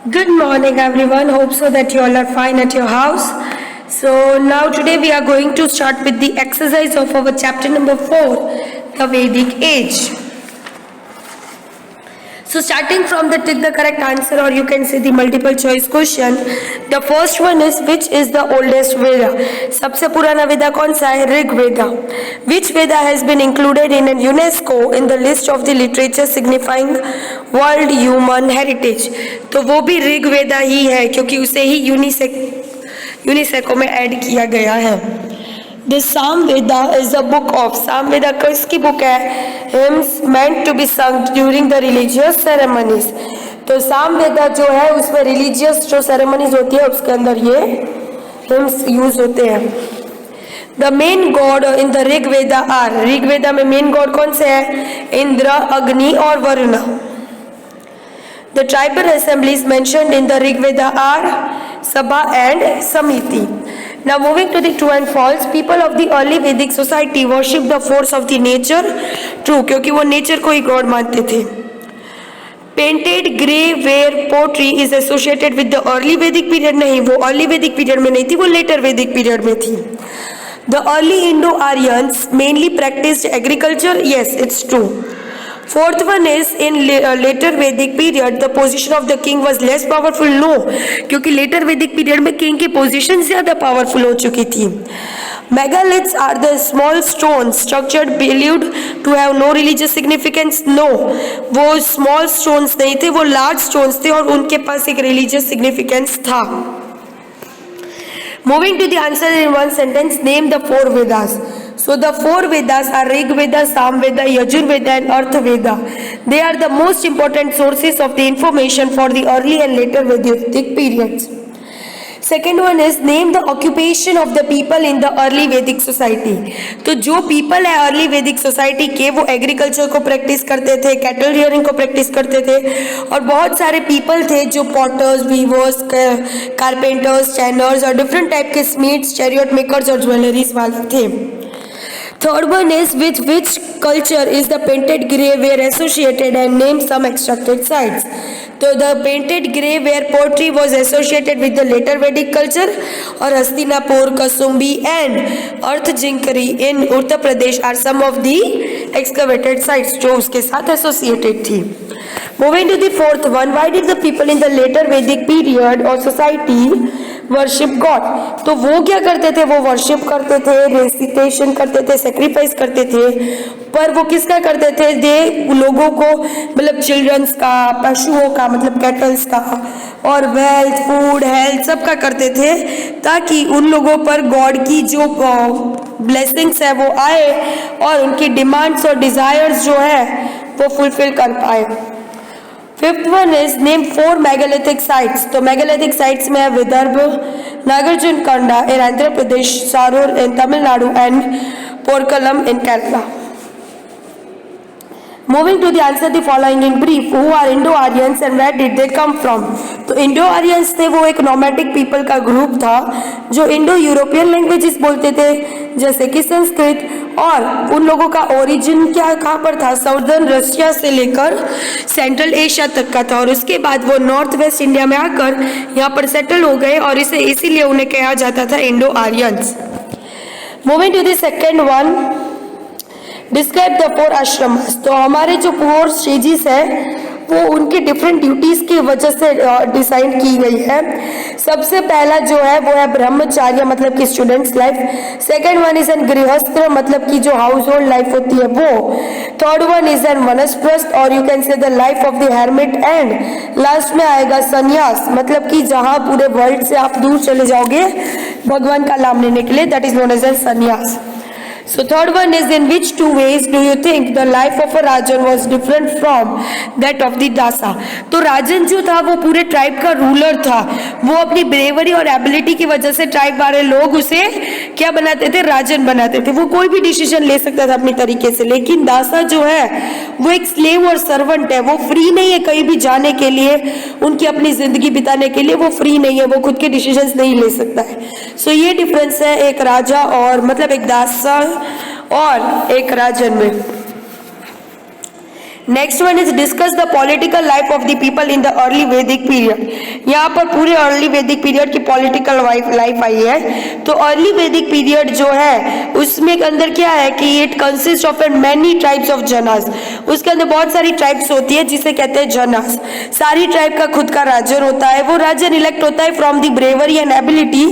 Good morning everyone. Hope so that you all are fine at your house. So now today we are going to start with the exercise of our chapter number 4, the Vedic age. So starting from the tick the correct answer, or you can say the multiple choice question. The first one is, which is the oldest Veda? सबसे पुराना वेदा कौन सा है? ऋग वेदा. Which Veda has been included in a UNESCO in the list of the literature signifying world human heritage? तो वो भी ऋग वेदा ही है, क्योंकि उसे ही यूनिसेको में ऐड किया गया है. The Samveda is a book of. Samveda किसकी बुक है? Hymns meant to be sung during the religious ceremonies. तो सामवेदा जो है उसमें रिलीजियस जो सेरेमनीज होती है उसके अंदर ये हिम्स यूज होते हैं. The main god in the Rig Veda are. Rig वेदा में मेन गॉड कौन से हैं? इंद्र, अग्नि और Varun. The tribal assemblies mentioned in the Rig Veda are Sabha and Samiti. Now moving to the true and false. People of the early Vedic society worship the force of the nature. True, क्योंकि वो nature को ही God मानते थे. Painted grey ware pottery is associated with the early Vedic period. नहीं, वो early Vedic period में नहीं थी, वो later Vedic period में थी. The early Indo-Aryans mainly practiced agriculture. Yes, it's true. Fourth one is, in later Vedic period the position of the king was less powerful. No, क्योंकि later Vedic period में king की position ज़्यादा powerful हो चुकी थी. Megaliths are the small stones structured believed to have no religious significance. No, वो small stones नहीं थे, वो large stones थे और उनके पास एक religious significance था. Moving to the answer in one sentence, name the 4 Vedas. So the 4 Vedas are Rig Veda, Samveda, Yajurveda and Atharvaveda. They are the most important sources of the information for the early and later Vedic periods. Second one is, name the occupation of the people in the early Vedic society. तो जो people है early Vedic society के, वो agriculture को practice करते थे, cattle rearing को practice करते थे, और बहुत सारे people थे जो potters, weavers, carpenters, tanners और different type के smiths, chariot makers और jewelries वाले थे. Third one is, with which culture is the painted grey ware associated, and name some extracted sites. So the painted grey ware pottery was associated with the later Vedic culture, और Hastinapur, Kasumbi and Arthjinkari in Uttar Pradesh are some of the excavated sites जो उसके साथ associated थी. Moving to the fourth one, why did the people in the later Vedic period or society worship God? तो वो क्या करते थे? वो worship करते थे, recitation करते थे, sacrifice करते थे, पर वो किसका करते थे? दे लोगों को, मतलब चिल्ड्रंस का, पशुओं का, मतलब कैटल्स का, और वेल्थ, फूड, हेल्थ सबका करते थे, ताकि उन लोगों पर गॉड की जो ब्लेसिंग्स है वो आए और उनकी डिमांड्स और डिजायर्स जो है वो फुलफिल कर पाए. Fifth one is, name 4 megalithic sites. तो मेगालिथिक साइट्स में है Vidarbha, Nagarjuna Konda in Andhra Pradesh, Sarur in Tamil Nadu and Porkalam in Kerala. Moving to the answer the following in brief. Who are Indo-Aryans and where did they come from? तो Indo-Aryans थे वो एक nomadic people का group था जो इंडो-यूरोपियन लैंग्वेजेस बोलते थे, जैसे कि संस्कृत, और उन लोगों का ओरिजिन क्या कहाँ पर था? साउदर्न रशिया से लेकर सेंट्रल एशिया तक का था, और उसके बाद वो नॉर्थ वेस्ट इंडिया में आकर यहाँ पर सेटल हो गए, और इसे इसीलिए उन्हें कहा जाता था Indo-Aryans. Moving to the second one, describe the 4 ashramas. तो हमारे जो 4 स्टेजेस है वो उनके डिफरेंट ड्यूटीज की वजह से डिसाइड की गई है. सबसे पहला जो है वो है ब्रह्मचार्य, मतलब कि students life. Second one is an गृहस्थ, मतलब कि जो हाउस होल्ड लाइफ होती है वो. थर्ड वन इज एन वनप्रस्थ, और you can say the life of the hermit. And last में आएगा संन्यास, मतलब कि जहाँ पूरे वर्ल्ड से आप दूर चले जाओगे भगवान का नाम लेने के लिए, that is known as an sannyas. So third one is, in which 2 ways do you think the life of a Rajan was different from that of the Dasa? तो राजन जो था वो पूरे ट्राइब का रूलर था, वो अपनी ब्रेवरी और एबिलिटी की वजह से ट्राइब वाले लोग उसे क्या बनाते थे? राजन बनाते थे. वो कोई भी डिसीजन ले सकता था अपनी तरीके से, लेकिन दासा जो है वो एक स्लेव और सर्वेंट है, वो फ्री नहीं है कहीं भी जाने के लिए, उनकी अपनी जिंदगी बिताने के लिए वो फ्री नहीं है, वो खुद के डिसीजंस नहीं ले सकता है. सो ये डिफरेंस है एक राजा और, मतलब एक दासा और एक राजन में। Next one is discuss the political life of the people in the early वैदिक पीरियड। यहाँ पर पूरे अर्ली वैदिक पीरियड की पॉलिटिकल लाइफ आई है। तो अर्ली वैदिक पीरियड जो है उसमें के अंदर क्या है कि it consist of many tribes of janas. उसके अंदर बहुत सारी ट्राइब्स होती है जिसे कहते हैं जनास। सारी ट्राइब का खुद का राजन होता है। वो राजन इलेक्ट होता है from the bravery and ability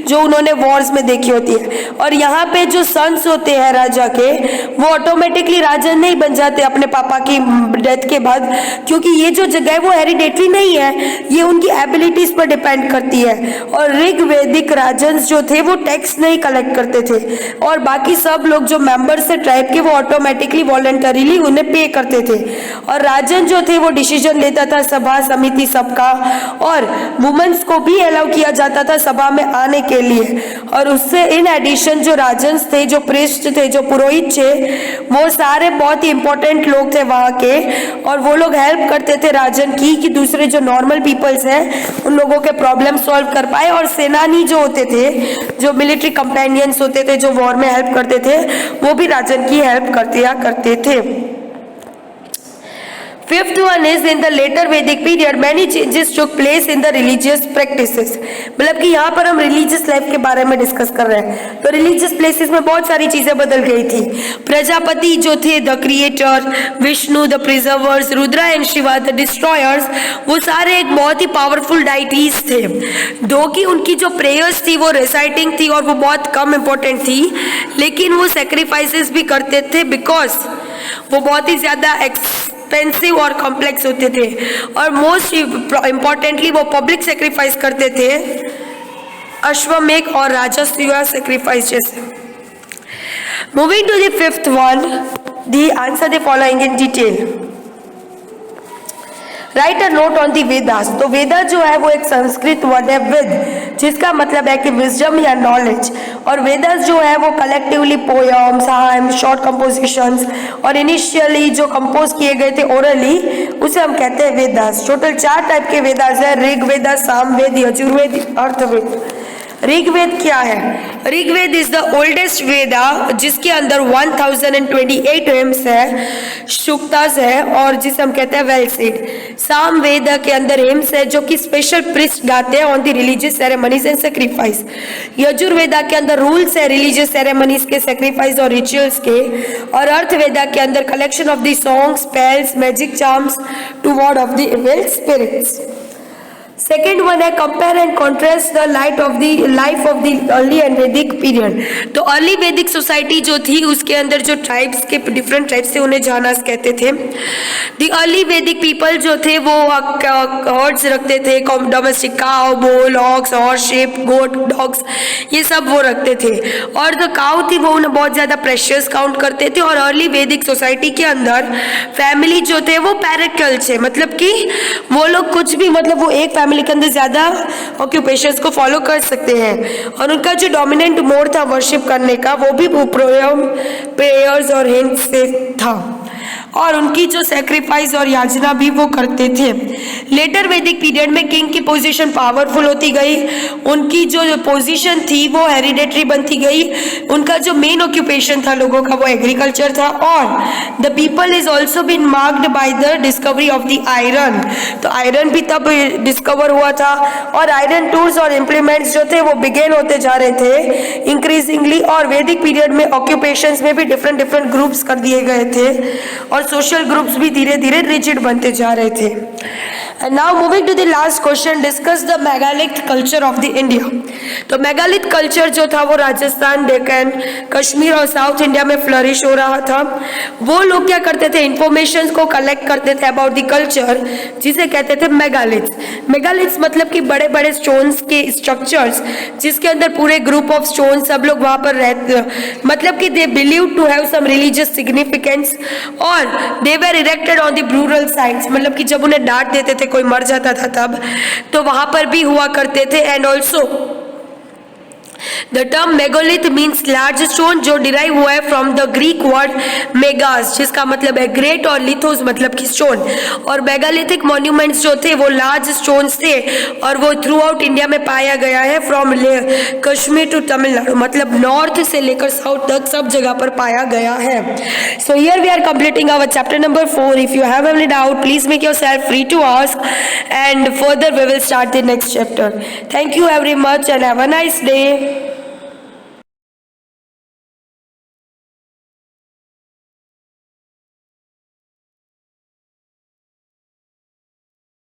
जो उन्होंने वॉर्स में देखी होती है। और यहाँ पे जो सन्स होते हैं राजा के वो ऑटोमेटिकली राजन नहीं बन जाते अपने पापा की डेथ के बाद, क्योंकि ये जो जगह है वो हेरिडेटरी नहीं है, ये उनकी एबिलिटीज पर डिपेंड करती है। और ऋग वैदिक राजन्स जो थे वो टैक्स नहीं कलेक्ट करते थे और बाकी सब लोग जो मेंबर्स थे ट्राइब के वो ऑटोमेटिकली वॉलंटरीली उन्हें पे करते थे। और राजन जो थे वो डिसीजन लेता था सभा समिति सबका, और वुमेन्स को भी अलाउ किया जाता था सभा में आने के लिए। और उससे इन एडिशन जो राजन्स थे, जो प्रिस्ट थे, जो पुरोहित थे, वो सारे बहुत ही इंपॉर्टेंट लोग थे वहाँ के। और वो लोग हेल्प करते थे राजन की कि दूसरे जो नॉर्मल पीपल्स हैं उन लोगों के प्रॉब्लम सॉल्व कर पाए। और सेनानी जो होते थे, जो मिलिट्री कंपेनियंस होते थे, जो वॉर में हेल्प करते थे, वो भी राजन की हेल्प करते थे। Fifth one is in the later Vedic period many changes took place in the religious practices। मतलब कि यहाँ पर हम रिलीजियस लाइफ के बारे में डिस्कस कर रहे हैं। तो रिलीजियस प्लेसेस में बहुत सारी चीजें बदल गई थी। प्रजापति जो थे the creator, Vishnu the preservers, Rudra and Shiva the destroyers, वो सारे एक बहुत ही पावरफुल डाइटीज थे। दो की उनकी जो प्रेयर्स थी वो रिसाइटिंग थी और वो बहुत कम इंपॉर्टेंट थी, लेकिन वो सेक्रीफाइसेस भी करते थे बिकॉज वो बहुत ही ज्यादा एक्सपेंसिव और कॉम्प्लेक्स होते थे। और मोस्ट इम्पॉर्टेंटली वो पब्लिक सेक्रीफाइस करते थे, अश्वमेध और राजसूय सेक्रीफाइस जैसे। Moving to the fifth one, the answer the following in detail. Write a note on the Vedas. तो वेदा जो है वो एक संस्कृत वर्ड है विद, जिसका मतलब है कि विजडम या नॉलेज। और वेदास जो है वो collectively poems, hymns, short compositions और इनिशियली जो कंपोज किए गए थे ओरली, उसे हम कहते हैं वेदास। टोटल 4 टाइप के वेदास है, ऋग्वेद, सामवेद, यजुर्वेद, अर्थवेद। ऋग्वेद क्या है? ऋग्वेद इज द ओल्डेस्ट वेदा जिसके अंदर 1028 हिम्स है, सूक्तास है और जिसे हम कहते हैं वेल सेड। सामवेद के अंदर हिम्स है जो कि स्पेशल प्रीस्ट गाते हैं on the religious ceremonies and sacrifice. Yajurveda के अंदर रूल्स है रिलीजियस सेरेमनीज के, सेक्रीफाइस और रिचुअल्स के। और अर्थवेदा के अंदर collection of the songs, spells, magic charms to ward off the evil spirits. Second one है compare and contrast the life of the early and Vedic period. तो अर्ली वैदिक सोसाइटी जो थी उसके अंदर जो ट्राइब्स के डिफरेंट ट्राइब्स थे उन्हें जानास कहते थे। द अर्ली वैदिक पीपल जो थे वो हर्ड्स रखते थे, domestic cow, bull, ox, horse, sheep, goat, dogs, ये सब वो रखते थे। और जो काउ थी वो उन्हें बहुत ज्यादा प्रेशियस काउंट करते थे। और अर्ली वैदिक सोसाइटी के अंदर फैमिली जो थे वो पैरिकल थे, मतलब कि वो लोग कुछ भी, मतलब वो एक फैमिली के अंदर ज्यादा ऑक्यूपेशंस को फॉलो कर सकते हैं। और उनका जो डोमिनेंट मोड था वर्शिप करने का वो भी पोयम, प्रेयर्स और हिंट्स से था। और उनकी जो सेक्रीफाइस और याचना भी वो करते थे। लेटर वैदिक पीरियड में किंग की पोजीशन पावरफुल होती गई, उनकी जो पोजीशन थी वो हेरिडेटरी बनती गई। उनका जो मेन ऑक्यूपेशन था लोगों का वो एग्रीकल्चर था। और the people is also been marked by the discovery of the iron. तो आयरन भी तब डिस्कवर हुआ था और आयरन टूल्स और इम्प्लीमेंट्स जो थे वो बिगेन होते जा रहे थे इंक्रीजिंगली। और वैदिक पीरियड में ऑक्यूपेशंस में भी डिफरेंट ग्रुप्स कर दिए गए थे और सोशल ग्रुप्स भी धीरे धीरे रिजिड बनते जा रहे थे। And now moving to the last question, discuss the megalith culture of the India. तो मेगालिथ कल्चर जो था वो राजस्थान, डेक्कन, कश्मीर और साउथ इंडिया में फ्लरिश हो रहा था। वो लोग क्या करते थे, इंफॉर्मेशन को कलेक्ट करते थे अबाउट द कल्चर, जिसे कहते थे मेगालिथ्स। मेगालिथ्स मतलब कि बड़े बड़े स्टोन्स के स्ट्रक्चर्स जिसके अंदर पूरे ग्रुप ऑफ स्टोन सब लोग वहां पर रहते, मतलब कि they believe to have some religious significance. और they were erected on the burial sites, मतलब कि जब उन्हें डांट देते थे, कोई मर जाता था तब, तो वहां पर भी हुआ करते थे। And also the term megalith means large stone, जो डिराइव हुआ है फ्रॉम द ग्रीक वर्ड मेगास, जिसका मतलब है ग्रेट, और लिथोस मतलब कि स्टोन। और मेगालिथिक मॉन्यूमेंट्स जो थे वो लार्ज स्टोन्स थे और वो थ्रू आउट इंडिया में पाया गया है, फ्रॉम कश्मीर टू तमिलनाडु, मतलब नॉर्थ से लेकर साउथ तक सब जगह पर पाया गया है। So here we are completing our chapter number 4. If you have any doubt please make yourself free to ask and further we will start the next chapter. Thank you very much and have a nice day.